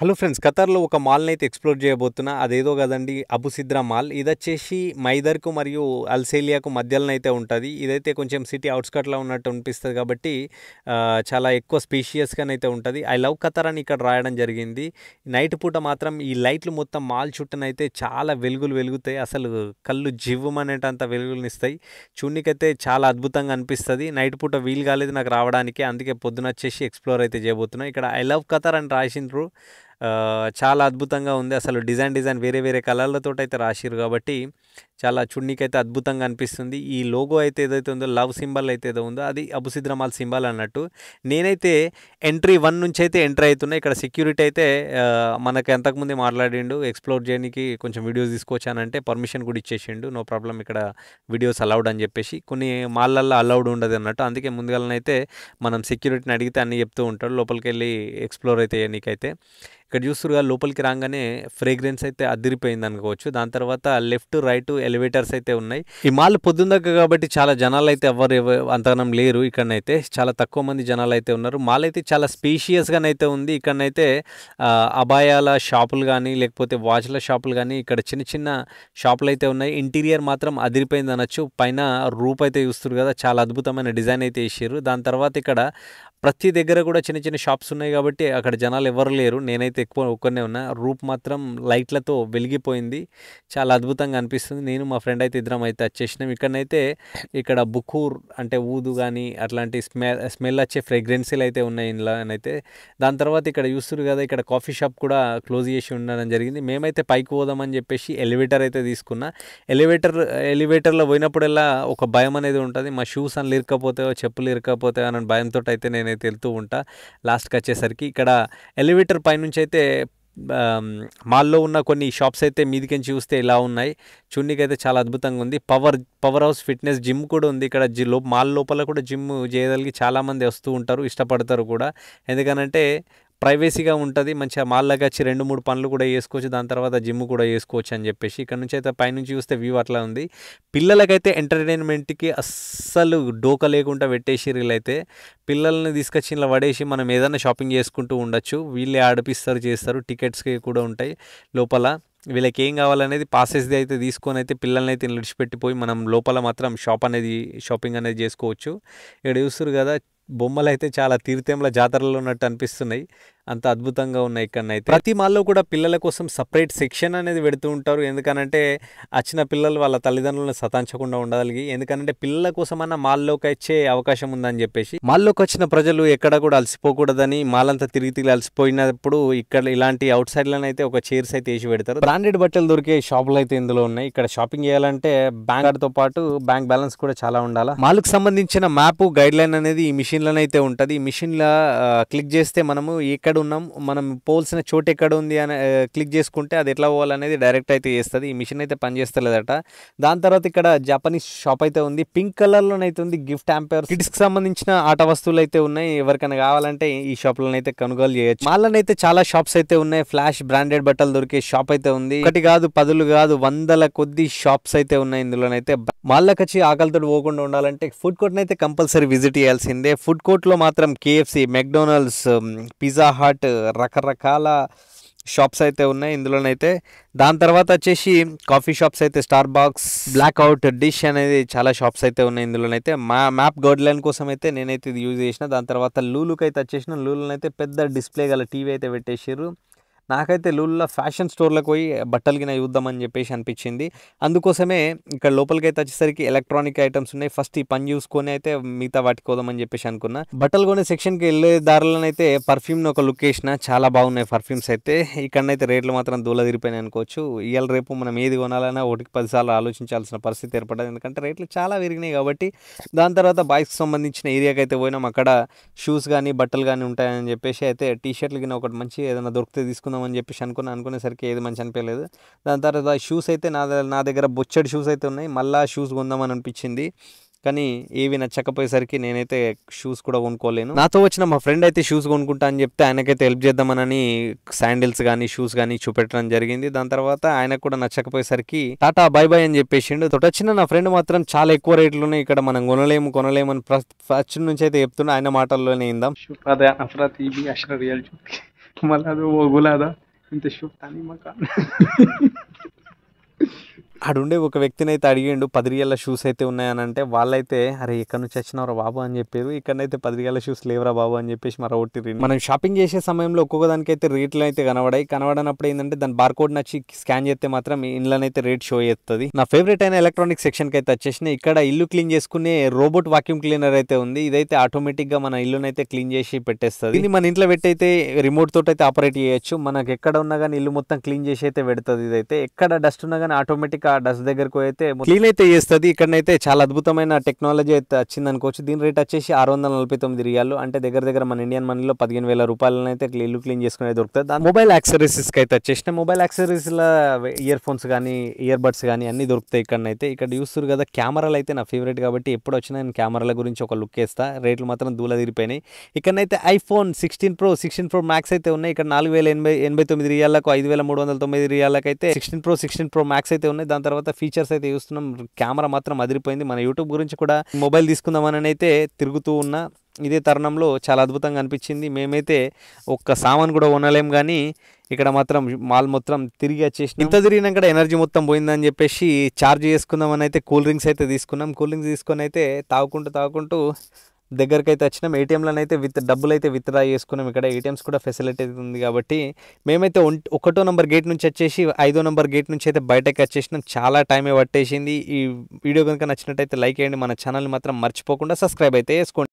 Hello friends, ఖతర్‌లో ఒక మాల్‌ని అయితే explore చేయబోతున్నా. అదేదో కదండీ అబుసిద్రా మాల్. ఇదొచ్చేసి మైదర్‌కు మరియు అల్సేలియాకు మధ్యలోనైతే ఉంటది. ఇదైతే కొంచెం సిటీ ఔట్‌స్కట్‌లో ఉన్నట్టు అనిపిస్తది కాబట్టి చాలా ఎక్కువ స్పేషియస్‌గానైతే ఉంటది. ఐ లవ్ ఖతర్ అని ఇక్కడ రాయడం జరిగింది. నైట్ పూట మాత్రం ఈ లైట్లు మొత్తం మాల్ చుట్టూనైతే చాలా వెలుగులు వెలుగుతాయి. అసలు కళ్ళు జివ్వుమనేటంత వెలుగులనిస్తాయి. చూడనీకైతే చాలా అద్భుతంగా అనిపిస్తది. నైట్ పూట వీలు కాలేదు నాకు రావడానికి. అందుకే పొద్దునొచ్చేసి ఎక్స్‌ప్లోర్ అయితే చేయబోతున్నా. ఇక్కడ ఐ లవ్ ఖతర్ అని రాసిండ్రు. చాలా అద్భుతంగా ఉంది. అసలు డిజైన్ వేరే వేరే కలర్‌లతోటైతే రాసిర్రు కాబట్టి చాలా చూడనీకైతే అద్భుతంగా అనిపిస్తుంది. ఈ లోగో అయితే ఏదైతే ఉందో లవ్ సింబల్ అయితే ఏదో ఉందో అది అబుసిద్రా మాల్ సింబల్ అన్నట్టు. నేనైతే ఎంట్రీ 1 నుంచైతే ఎంటర్ అయితున్నా. ఇక్కడ సెక్యూరిటీ అయితే మనకి అంతకుముందే మాట్లాడిండు. ఎక్స్‌ప్లోర్ చేయనీకి కొంచెం వీడియోస్ తీసుకోవచ్చానంటే పర్మిషన్ కూడా ఇచ్చేసిండు. నో ప్రాబ్లమ్ ఇక్కడ వీడియోస్ అలౌడ్ అని చెప్పేసి. కొన్ని మాల్‌లల్లో అలౌడ్ ఉండదన్నట్టు. అందుకే ముందుగాలనైతే మనం సెక్యూరిటీని అడిగితే అన్నీ చెప్తూ ఉంటాడు. లోపలికెళ్ళి ఎక్స్‌ప్లోర్ అయితే చేయనీకైతే. ఇక్కడ చూస్తుర్రుగా లోపలికి రాగానే ఫ్రేగ్రెన్స్ అయితే అదిరిపోయింది అనుకోవచ్చు. దాని తర్వాత లెఫ్ట్ రైట్ ఎలివేటర్స్ అయితే ఉన్నాయి. ఈ మాల్ పొద్దుందాకా కాబట్టి చాలా జనాలు అయితే అంతగానం లేరు. ఇక్కడనైతే చాలా తక్కువ మంది జనాలు అయితే ఉన్నారు. మాల్ అయితే చాలా స్పేషియస్గానైతే ఉంది. ఇక్కడనైతే అబాయాల షాపులు కానీ లేకపోతే వాచ్ల షాపులు కానీ ఇక్కడ చిన్న చిన్న షాపులు అయితే ఉన్నాయి. ఇంటీరియర్ మాత్రం అదిరిపోయింది అనొచ్చు. పైన రూప్ అయితే చూస్తున్నారు కదా, చాలా అద్భుతమైన డిజైన్ అయితే వేసారు. దాని తర్వాత ఇక్కడ ప్రతి దగ్గర కూడా చిన్న చిన్న షాప్స్ ఉన్నాయి కాబట్టి అక్కడ జనాలు ఎవరు లేరు. నేనైతే ఎక్కువ ఒక్కనే ఉన్నా. రూప్ మాత్రం లైట్లతో వెలిగిపోయింది. చాలా అద్భుతంగా అనిపిస్తుంది. నేను మా ఫ్రెండ్ అయితే ఇద్దరం అయితే వచ్చేసినాం. ఇక్కడనైతే ఇక్కడ బుఖూర్ అంటే ఊదు కానీ అట్లాంటి స్మెల్ వచ్చే ఫ్రేగ్రెన్సీలు అయితే ఉన్నాయి ఇందులోనైతే. దాని తర్వాత ఇక్కడ చూస్తున్నారు కదా, ఇక్కడ కాఫీ షాప్ కూడా క్లోజ్ చేసి ఉండడం జరిగింది. మేమైతే పైకి పోదామని చెప్పేసి ఎలివేటర్ అయితే తీసుకున్నా. ఎలివేటర్లో పోయినప్పుడల్లా ఒక భయం అనేది ఉంటుంది. మా షూస్ అని ఇరకపోతాయో చెప్పులు ఇరకపోతాయో అనే భయంతో అయితే నేనైతే వెళ్తూ ఉంటా. లాస్ట్కి వచ్చేసరికి ఇక్కడ ఎలివేటర్ పైనుంచి అయితే మాల్లో ఉన్న కొన్ని షాప్స్ అయితే మీదికించి చూస్తే ఇలా ఉన్నాయి. చూడనీకైతే చాలా అద్భుతంగా ఉంది. పవర్ హౌస్ ఫిట్నెస్ జిమ్ కూడా ఉంది. ఇక్కడ మాల్ లోపల కూడా జిమ్ చేయగలిగి చాలామంది వస్తూ ఉంటారు, ఇష్టపడతారు కూడా. ఎందుకనంటే ప్రైవసీగా ఉంటుంది. మంచిగా మాల్లోకి వచ్చి 2-3 పనులు కూడా చేసుకోవచ్చు. దాని తర్వాత జిమ్ కూడా చేసుకోవచ్చు అని చెప్పేసి. ఇక్కడ నుంచి అయితే పైనుంచి చూస్తే వ్యూ అట్లా ఉంది. పిల్లలకైతే ఎంటర్టైన్మెంట్కి అస్సలు డోకా లేకుండా పెట్టేసిర్రు వీళ్ళైతే. పిల్లల్ని తీసుకొచ్చి ఇలా పడేసి మనం ఏదైనా షాపింగ్ చేసుకుంటూ ఉండొచ్చు. వీళ్ళే ఆడిపిస్తారు, చేస్తారు. టికెట్స్కి కూడా ఉంటాయి లోపల. వీళ్ళకి ఏం కావాలనేది పాసెస్ది అయితే తీసుకొని అయితే పిల్లల్ని అయితే విడిచిపెట్టిపోయి మనం లోపల మాత్రం షాపింగ్ అనేది చేసుకోవచ్చు. ఇక్కడ చూస్తారు కదా, బొమ్మలు అయితే చాలా తీర్థంల జాతరలో ఉన్నట్టు అనిపిస్తున్నాయి. అంత అద్భుతంగా ఉన్నాయి ఇక్కడనైతే. ప్రతి మాల్లో కూడా పిల్లల కోసం సపరేట్ సెక్షన్ అనేది పెడుతూ ఉంటారు. ఎందుకనంటే వచ్చిన పిల్లలు వాళ్ళ తల్లిదండ్రులను సతాంచకుండా ఉండగలిగి, ఎందుకంటే పిల్లల కోసమన్నా మాల్లోకి వచ్చే అవకాశం ఉందని చెప్పేసి. మాల్లోకి వచ్చిన ప్రజలు ఎక్కడ కూడా అలసిపోకూడదని మాల్ అంతా తిరిగి అలసిపోయినప్పుడు ఇక్కడ ఇలాంటి అవుట్ సైడ్లోనైతే ఒక చైర్స్ అయితే వేసి పెడతారు. బ్రాండెడ్ బట్టలు దొరికే షాపులు అయితే ఇందులో ఉన్నాయి. ఇక్కడ షాపింగ్ చేయాలంటే బ్యాంక్ కార్డ్తో పాటు బ్యాంక్ బ్యాలెన్స్ కూడా చాలా ఉండాలి. మాల్కి సంబంధించిన మ్యాప్ గైడ్ లైన్ అనేది ఈ మిషన్లోనే అయితే ఉంటుంది. ఈ మిషన్లో క్లిక్ చేస్తే మనము ఎక్కడ ఉన్నాం, మనం పోల్సిన చోటు ఎక్కడ ఉంది అని క్లిక్ చేసుకుంటే అది ఎట్లా పోవాలనేది డైరెక్ట్ అయితే చేస్తుంది. ఈ మిషన్ అయితే పనిచేస్తలేదట. దాని తర్వాత ఇక్కడ జపనీస్ షాప్ అయితే ఉంది. పింక్ కలర్లోనైతే ఉంది. గిఫ్ట్ హ్యాంపర్, కిడ్స్కి సంబంధించిన ఆట వస్తువులు అయితే ఉన్నాయి. ఎవరికైనా కావాలంటే ఈ షాప్లోనైతే కొనుగోలు చేయొచ్చు. మాల్లోనైతే చాలా షాప్స్ అయితే ఉన్నాయి. ఫ్లాష్ బ్రాండెడ్ బట్టలు దొరికే షాప్ అయితే ఉంది. ఒకటి కాదు, 10 కాదు, 100 కొద్ది షాప్స్ అయితే ఉన్నాయి ఇందులోనైతే. మాల్లోకి వచ్చి ఆకలితో పోకుండా ఉండాలంటే ఫుడ్ కోర్ట్ని అయితే కంపల్సరీ విజిట్ చేయాల్సిందే. ఫుడ్ కోర్ట్లో మాత్రం KFC, మెక్డొనాల్డ్స్, పిజ్జా హట్, రకరకాల షాప్స్ అయితే ఉన్నాయి ఇందులోనైతే. దాని తర్వాత వచ్చేసి కాఫీ షాప్స్ అయితే Starbucks, black out, dish అనేది చాలా షాప్స్ అయితే ఉన్నాయి ఇందులోనైతే. మ్యాప్ గైడ్ లైన్ కోసం అయితే నేనైతే ఇది యూజ్ చేసిన. దాని తర్వాత లూలుకి అయితే వచ్చేసిన. లూలునైతే పెద్ద డిస్ప్లే గల టీవీ అయితే పెట్టేసారు. నాకైతే లూలులో ఫ్యాషన్ స్టోర్లకు పోయి బట్టలకి చూద్దామని చెప్పేసి అనిపించింది. అందుకోసమే ఇక్కడ లోపలికి అయితే వచ్చేసరికి ఎలక్ట్రానిక్ ఐటమ్స్ ఉన్నాయి. ఫస్ట్ ఈ పని చూసుకొని అయితే మిగతా వాటికి పోదామని చెప్పేసి అనుకున్నా. బట్టలు కొనే సెక్షన్కి వెళ్ళే దారిలోనైతే పర్ఫ్యూమ్ని ఒక లుక్ వేసిన. చాలా బాగున్నాయి పర్ఫ్యూమ్స్ అయితే. ఇక్కడనైతే రేట్లు మాత్రం దూల తిరిగిపోయినాయి అనుకోవచ్చు. ఇవాళ రేపు మనం ఏది కొనాలన్నా 1-10 సార్లు ఆలోచించాల్సిన పరిస్థితి ఏర్పడదు. ఎందుకంటే రేట్లు చాలా పెరిగినాయి కాబట్టి. దాని తర్వాత బాయ్స్కి సంబంధించిన ఏరియాకి అయితే పోయినాం. అక్కడ షూస్ కానీ బట్టలు కానీ ఉంటాయని చెప్పేసి అయితే టీషర్ట్లు కింద ఒకటి మంచి ఏదైనా దొరికితే తీసుకుందాం అని చెప్పేసి అనుకునేసరికి ఏది మంచి అనిపించలేదు. దాని తర్వాత షూస్ అయితే నా దగ్గర బొచ్చడి షూస్ అయితే ఉన్నాయి. మళ్ళీ షూస్ కొందామని అనిపించింది. కానీ ఏవి నచ్చకపోయేసరికి నేనైతే షూస్ కూడా కొనుక్కోలేను. నాతో వచ్చిన మా ఫ్రెండ్ అయితే షూస్ కొనుక్కుంటా అని చెప్తే ఆయనకైతే హెల్ప్ చేద్దామని శాండిల్స్ కానీ షూస్ కానీ చూపెట్టడం జరిగింది. దాని తర్వాత ఆయనకు కూడా నచ్చకపోయేసరికి టాటా బై బై అని చెప్పేసిండు. తోటొచ్చిన నా ఫ్రెండ్ మాత్రం చాలా ఎక్కువ రేట్లు ఉన్నాయి ఇక్కడ, మనం కొనలేము అని ఫస్ట్ నుంచి అయితే చెప్తున్నా. ఆయన మాటల్లోనే ఇందాం. मला तो बोला ఇంత షూఫ్తాని మకాన్ ఆడుండే ఒక వ్యక్తినైతే అడిగిండు 10 రియల్ల షూస్ అయితే ఉన్నాయని అంటే వాళ్ళైతే అరే ఎక్కడి నుంచి వచ్చినవరా బాబు అని చెప్పారు. ఇక్కడనైతే 10 రియల్ల షూస్ లేవరా బాబు అని చెప్పేసి మరొకటి మనం షాపింగ్ చేసే సమయంలో ఒక్కొక్క దానికైతే రేట్లు అయితే కనబడనప్పుడు ఏంటంటే దాని బార్కోడ్ నచ్చి స్కాన్ చేస్తే మాత్రం ఇండ్లనైతే రేట్ షో చేస్తుంది. నా ఫేవరెట్ అయిన ఎలక్ట్రానిక్ సెక్షన్కి అయితే వచ్చేసిన ఇక్కడ ఇల్లు క్లీన్ చేసుకునే రోబోట్ వాక్యూమ్ క్లీనర్ అయితే ఉంది. ఇదైతే ఆటోమేటిక్గా మన ఇల్లునైతే క్లీన్ చేసి పెట్టేస్తుంది. ఇది మన ఇంట్లో పెట్టి అయితే రిమోట్ తోటి అయితే ఆపరేట్ చేయొచ్చు. మనకి ఎక్కడ ఉన్నా కానీ ఇల్లు మొత్తం క్లీన్ చేసి అయితే పెడుతుంది. ఇదైతే ఎక్కడ డస్ట్ ఉన్నా కానీ ఆటోమేటిక్ ఆ డస్ట్ దగ్గరకు అయితే క్లీన్ అయితే చేస్తుంది. ఇక్కడనైతే చాలా అద్భుతమైన టెక్నాలజీ అయితే వచ్చింది అనుకోవచ్చు. దీని రేట్ వచ్చేసి 649 రియాలు అంటే దగ్గర మన ఇండియన్ మనీలో 15,000 రూపాయలను అయితే ఇల్లు క్లీన్ చేసుకునే దొరుకుతుంది. దాని మొబైల్ యాక్సెసరీస్ కి అయితే వచ్చేసిన మొబైల్ యాక్సెసరీస్ ల ఇయర్ ఫోన్స్ కానీ ఇయర్ బడ్స్ కానీ అన్ని దొరుకుతాయి ఇక్కడనైతే. ఇక్కడ చూస్తారు కదా కెమెరాలు అయితే నా ఫేవరెట్ కాబట్టి ఎప్పుడు వచ్చినా నేను కెమెరాల గురించి ఒక లుక్ వేస్తా. రేట్లు మాత్రం దూల తిరిగిపోయినాయి. ఇక్కడనైతే ఐఫోన్ 16 Pro Max అయితే ఉన్నాయి. ఇక్కడ 4,089 రియాలకు 5,390 రియాలకు అయితే 16 Pro Max అయితే ఉన్నాయి. దాని తర్వాత ఫీచర్స్ అయితే చూస్తున్నాం. కెమెరా మాత్రం అదిరిపోయింది. మన యూట్యూబ్ గురించి కూడా మొబైల్ తీసుకుందామని అయితే తిరుగుతూ ఉన్నా. ఇదే తరుణంలో చాలా అద్భుతంగా అనిపించింది. మేమైతే ఒక్క సామాన్ కూడా కొనలేం కానీ ఇక్కడ మాత్రం మాల్ మొత్తం తిరిగి వచ్చేసి ఇంత తిరిగినాక ఎనర్జీ మొత్తం పోయిందని చెప్పేసి ఛార్జ్ చేసుకుందామని అయితే కూల్ డ్రింక్స్ అయితే తీసుకున్నాం. కూల్ డ్రింక్స్ తీసుకొని అయితే తాగుకుంటూ దగ్గరికి అయితే వచ్చినాం. ఏటీఎంలను అయితే డబ్బులు అయితే విత్డ్రా చేసుకున్నాం. ఇక్కడ ఏటీఎంస్ కూడా ఫెసిలిటీ ఉంది కాబట్టి మేమైతే 1వ నంబర్ గేట్ నుంచి వచ్చేసి 5వ నంబర్ గేట్ నుంచి అయితే బయటకు వచ్చేసినాం. చాలా టైమే పట్టేసింది. ఈ వీడియో కనుక నచ్చినట్టయితే లైక్ చేయండి. మన ఛానల్ని మాత్రం మర్చిపోకుండా సబ్స్క్రైబ్ అయితే చేసుకోండి.